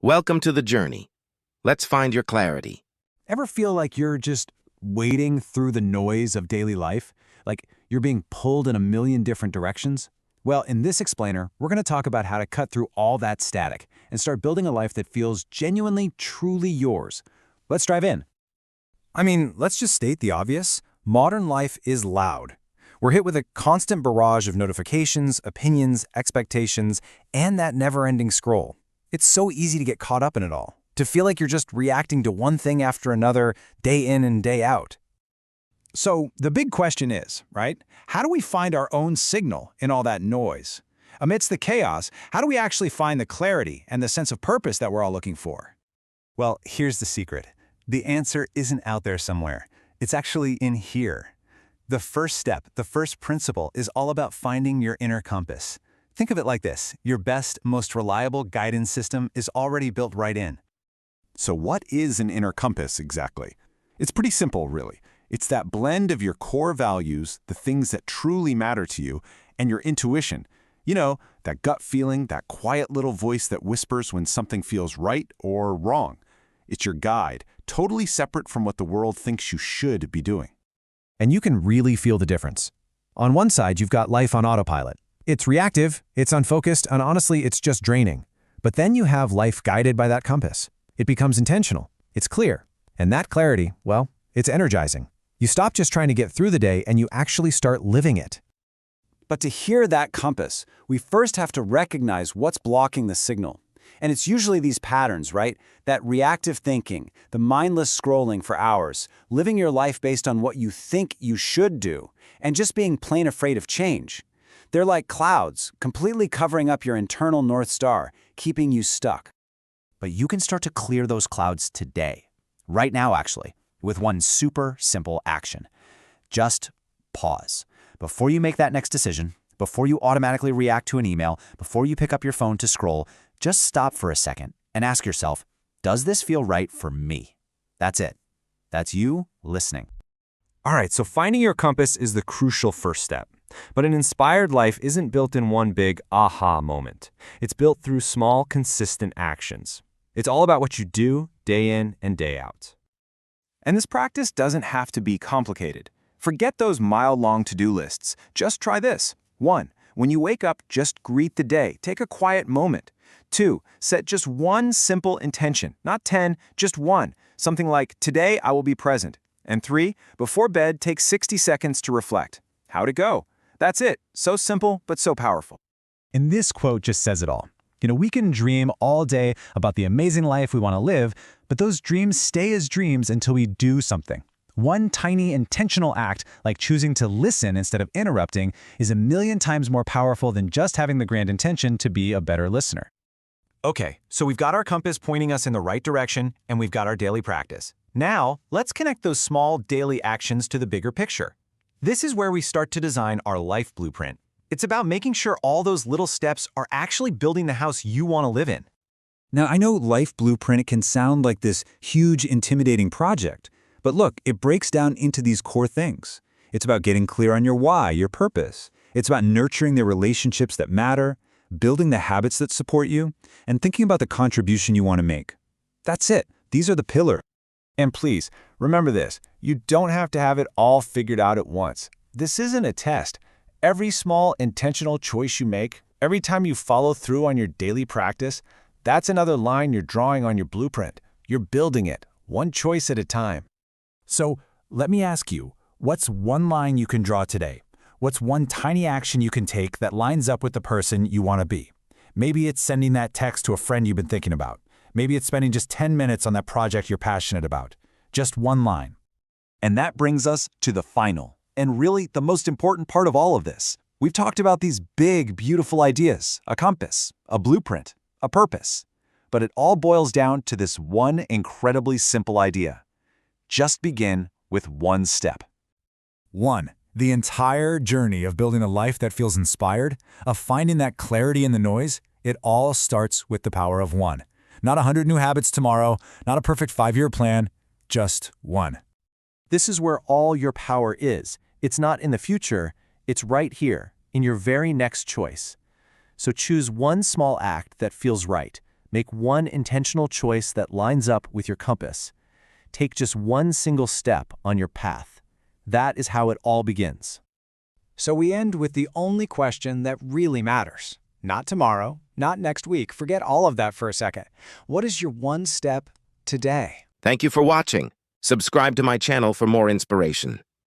Welcome to the journey. Let's find your clarity. Ever feel like you're just wading through the noise of daily life? Like you're being pulled in a million different directions? Well, in this explainer, we're going to talk about how to cut through all that static and start building a life that feels genuinely, truly yours. Let's dive in. Let's just state the obvious. Modern life is loud. We're hit with a constant barrage of notifications, opinions, expectations, and that never-ending scroll. It's so easy to get caught up in it all, to feel like you're just reacting to one thing after another, day in and day out. So the big question is, right? How do we find our own signal in all that noise? Amidst the chaos, how do we actually find the clarity and the sense of purpose that we're all looking for? Well, here's the secret. The answer isn't out there somewhere. It's actually in here. The first step, the first principle, is all about finding your inner compass. Think of it like this. Your best, most reliable guidance system is already built right in. So what is an inner compass exactly? It's pretty simple, really. It's that blend of your core values, the things that truly matter to you, and your intuition. You know, that gut feeling, that quiet little voice that whispers when something feels right or wrong. It's your guide, totally separate from what the world thinks you should be doing. And you can really feel the difference. On one side, you've got life on autopilot. It's reactive, it's unfocused, and honestly, it's just draining. But then you have life guided by that compass. It becomes intentional, it's clear, and that clarity, well, it's energizing. You stop just trying to get through the day and you actually start living it. But to hear that compass, we first have to recognize what's blocking the signal. And it's usually these patterns, right? That reactive thinking, the mindless scrolling for hours, living your life based on what you think you should do, and just being plain afraid of change. They're like clouds, completely covering up your internal North Star, keeping you stuck. But you can start to clear those clouds today. Right now, actually, with one super simple action. Just pause. Before you make that next decision, before you automatically react to an email, before you pick up your phone to scroll, just stop for a second and ask yourself, does this feel right for me? That's it. That's you listening. All right, so finding your compass is the crucial first step. But an inspired life isn't built in one big aha moment. It's built through small, consistent actions. It's all about what you do day in and day out. And this practice doesn't have to be complicated. Forget those mile-long to-do lists. Just try this. 1. When you wake up, just greet the day. Take a quiet moment. 2. Set just one simple intention. Not 10, just one. Something like, today I will be present. And 3. Before bed, take 60 seconds to reflect. How'd it go? That's it. So simple, but so powerful. And this quote just says it all. We can dream all day about the amazing life we want to live, but those dreams stay as dreams until we do something. One tiny intentional act, like choosing to listen instead of interrupting, is a million times more powerful than just having the grand intention to be a better listener. Okay, so we've got our compass pointing us in the right direction, and we've got our daily practice. Now, let's connect those small daily actions to the bigger picture. This is where we start to design our life blueprint. It's about making sure all those little steps are actually building the house you want to live in. Now, I know life blueprint can sound like this huge, intimidating project. But look, it breaks down into these core things. It's about getting clear on your why, your purpose. It's about nurturing the relationships that matter, building the habits that support you, and thinking about the contribution you want to make. That's it. These are the pillars. And please, remember this. You don't have to have it all figured out at once. This isn't a test. Every small, intentional choice you make, every time you follow through on your daily practice, that's another line you're drawing on your blueprint. You're building it, one choice at a time. So let me ask you, what's one line you can draw today? What's one tiny action you can take that lines up with the person you want to be? Maybe it's sending that text to a friend you've been thinking about. Maybe it's spending just 10 minutes on that project you're passionate about. Just one line. And that brings us to the final, and really the most important part of all of this. We've talked about these big, beautiful ideas, a compass, a blueprint, a purpose. But it all boils down to this one incredibly simple idea. Just begin with one step. 1. The entire journey of building a life that feels inspired, of finding that clarity in the noise, it all starts with the power of one. Not 100 new habits tomorrow, not a perfect 5-year plan, just one. This is where all your power is. It's not in the future, it's right here, in your very next choice. So choose one small act that feels right. Make one intentional choice that lines up with your compass. Take just one single step on your path. That is how it all begins. So we end with the only question that really matters. Not tomorrow, not next week. Forget all of that for a second. What is your one step today? Thank you for watching. Subscribe to my channel for more inspiration.